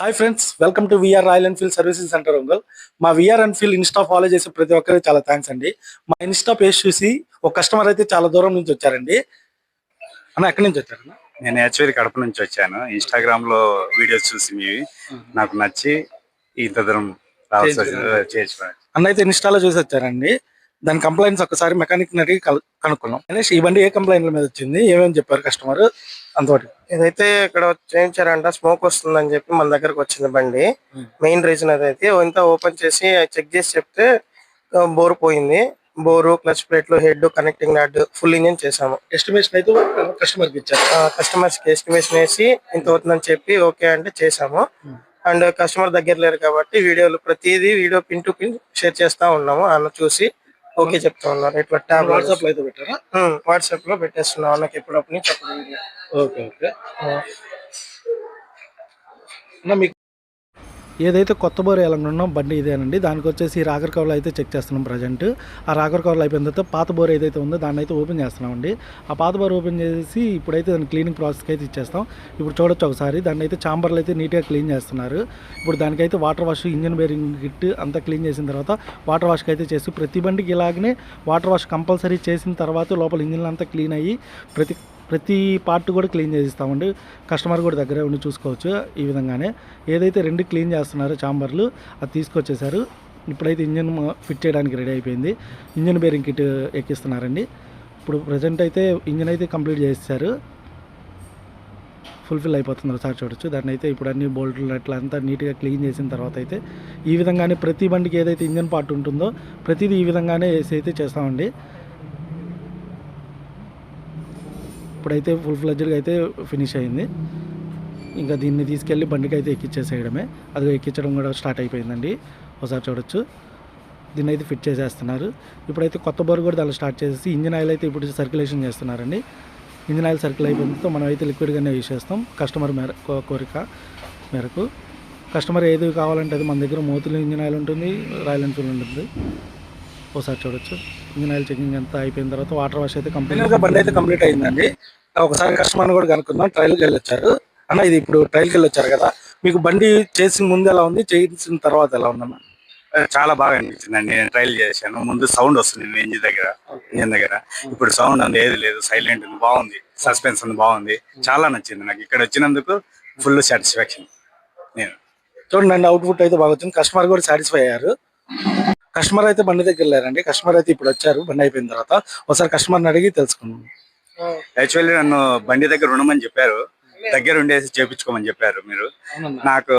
Hi friends, welcome to VR Royal Enfield servicing centre Ongole. మా VR Enfield Insta follow చేసే ప్రతి ఒక్కరికి చాలా థ్యాంక్స్ అండి. మా ఇన్స్టా పేజ్ చూసి ఒక కస్టమర్ అయితే చాలా దూరం నుంచి వచ్చారండి. అన్న ఎక్కడి నుంచి వచ్చారన్న? నేను యాక్చువల్లీ కడప నుంచి వచ్చాను. ఇన్స్టాగ్రామ్ లో వీడియోస్ చూసి మీవి నాకు నచ్చి ఇంత దూరం అన్న అయితే ఇన్స్టాలో చూసి వచ్చారండి. దాని కంప్లైంట్స్ ఒకసారి మెకానిక్ అడిగి కనుక్కున్నాం. అనేసి ఈ బండి ఏ కంప్లైంట్ల మీద వచ్చింది, ఏమేమి చెప్పారు కస్టమర్ అంతటి. ఇదైతే ఇక్కడ చేయించారంట, స్మోక్ వస్తుందని చెప్పి మన దగ్గరకు వచ్చింది బండి. మెయిన్ రీజన్ అదైతే ఇంత ఓపెన్ చేసి చెక్ చేసి చెప్తే బోర్ పోయింది. బోరు, క్లచ్ ప్లేట్లు, head, connecting rod, full engine చేసాము. ఎస్టిమేషన్ అయితే కస్టమర్ కి ఇచ్చారు. కస్టమర్స్ కి ఎస్టిమేషన్ వేసి ఇంత అవుతుందని చెప్పి ఓకే అంటే చేసాము. అండ్ కస్టమర్ దగ్గర లేరు కాబట్టి వీడియోలు ప్రతిదీ video pin to pin share చేస్తా ఉన్నాము. అన్న చూసి ఓకే చెప్తా ఉన్నారు. ఇట్లా వాట్సాప్ లో అయితే పెట్టారా? వాట్సాప్ లో పెట్టేస్తున్నాం అన్నకి ఎప్పుడప్పుడు నుంచి అప్పుడు వీడియో. Okay okay. మీకు ఏదైతే కొత్త బోర్ వేయాలనుకున్నాం బండి ఇదేనండి. దానికి వచ్చేసి రాగర్ కవర్లు అయితే చెక్ చేస్తున్నాం ప్రజెంట్. ఆ రాగర్ కవర్లు అయిపోయిన తర్వాత పాత బోర్ ఏదైతే ఉందో దాన్ని అయితే ఓపెన్ చేస్తున్నామండి. ఆ పాత బోర్ ఓపెన్ చేసి ఇప్పుడైతే దాన్ని క్లీనింగ్ ప్రాసెస్కి అయితే ఇచ్చేస్తాం. ఇప్పుడు చూడొచ్చు ఒకసారి దాన్ని అయితే చాంబర్లు అయితే నీట్గా క్లీన్ చేస్తున్నారు. ఇప్పుడు దానికైతే water wash, engine bearing kit అంతా క్లీన్ చేసిన తర్వాత వాటర్ వాష్కి అయితే చేసి ప్రతి బండికి ఇలాగనే వాటర్ వాష్ కంపల్సరీ చేసిన తర్వాత లోపల ఇంజిన్ అంతా క్లీన్ అయ్యి ప్రతి పార్ట్ కూడా క్లీన్ చేసిస్తామండి. కస్టమర్ కూడా దగ్గరే ఉండి చూసుకోవచ్చు. ఈ విధంగానే ఏదైతే రెండు క్లీన్ చేస్తున్నారో చాంబర్లు అది తీసుకొచ్చేసారు. ఇప్పుడైతే ఇంజిన్ ఫిట్ చేయడానికి రెడీ అయిపోయింది. ఇంజిన్ బేరింగ్ కిట్ ఎక్కిస్తున్నారండి. ఇప్పుడు ప్రజెంట్ అయితే ఇంజిన్ అయితే కంప్లీట్ చేసేసారు. ఫుల్ఫిల్ అయిపోతుంది ఒకసారి చూడొచ్చు. దాన్ని అయితే ఇప్పుడు అన్ని బోల్ట్లు అట్లా అంతా నీట్గా క్లీన్ చేసిన తర్వాత అయితే ఈ విధంగానే ప్రతి బండికి ఏదైతే ఇంజిన్ పార్ట్ ఉంటుందో ప్రతిదీ ఈ విధంగానే వేసి అయితే చేస్తామండి. ఇప్పుడైతే ఫుల్ ఫ్లెడ్జ్డ్గా అయితే ఫినిష్ అయింది. ఇంకా దీన్ని తీసుకెళ్ళి బండికి అయితే ఎక్కిచ్చేసేయడమే. అది ఎక్కించడం కూడా స్టార్ట్ అయిపోయిందండి. ఒకసారి చూడొచ్చు. దీన్ని అయితే ఫిట్ చేసేస్తున్నారు. ఇప్పుడైతే కొత్త బోర్ కూడా దాన్ని స్టార్ట్ చేసేసి ఇంజిన్ ఆయిల్ అయితే ఇప్పుడు సర్క్యులేషన్ చేస్తున్నారండి. ఇంజిన్ ఆయిల్ సర్కిల్ అయిపోయిందో మనం అయితే లిక్విడ్గానే యూజ్ చేస్తాం. కస్టమర్ కోరిక మేరకు కస్టమర్ ఏది కావాలంటే అది మన దగ్గర మోతులు ఇంజిన్ ఆయిల్ ఉంటుంది, రాయల్ ఎన్ఫీల్డ్ ఉంటుంది. ఒకసారి చూడొచ్చు. ఇంజిన్ ఆయిల్ చెకింగ్ అంతా అయిపోయిన తర్వాత వాటర్ వాష్ అయితే కంప్లీట్గా బండి అయితే కంప్లీట్ అయిందండి. ఒకసారి కస్టమర్ని కూడా కనుక్కుందాం. ట్రయల్కి వెళ్ళొచ్చారు అన్న. ఇది ఇప్పుడు ట్రయల్కి వెళ్ళొచ్చారు కదా, మీకు బండి చేసిన ముందు ఎలా ఉంది, చేసిన తర్వాత ఎలా ఉందన్న? చాలా బాగా అనిపించిందండి. నేను ట్రైల్ చేశాను. ముందు సౌండ్ వస్తుంది ఇంజిన్ దగ్గర. ఇప్పుడు సౌండ్ అంది ఏది లేదు, సైలెంట్ ఉంది, బాగుంది. సస్పెన్స్ ఉంది, బాగుంది. చాలా నచ్చింది నాకు. ఇక్కడ వచ్చినందుకు ఫుల్ సాటిస్ఫాక్షన్. నేను చూడండి, అవుట్పుట్ అయితే బాగా వచ్చింది. కస్టమర్ కూడా సాటిస్ఫై అయ్యారు. కస్టమర్ అయితే బండి దగ్గర లేరండి. కస్టమర్ అయితే ఇప్పుడు వచ్చారు. బండి అయిపోయిన తర్వాత ఒకసారి కస్టమర్ని అడిగి తెలుసుకున్నాం. యాక్చువల్లీ నన్ను బండి దగ్గర ఉండమని చెప్పారు, దగ్గర ఉండేసి చేపించుకోమని చెప్పారు మీరు. నాకు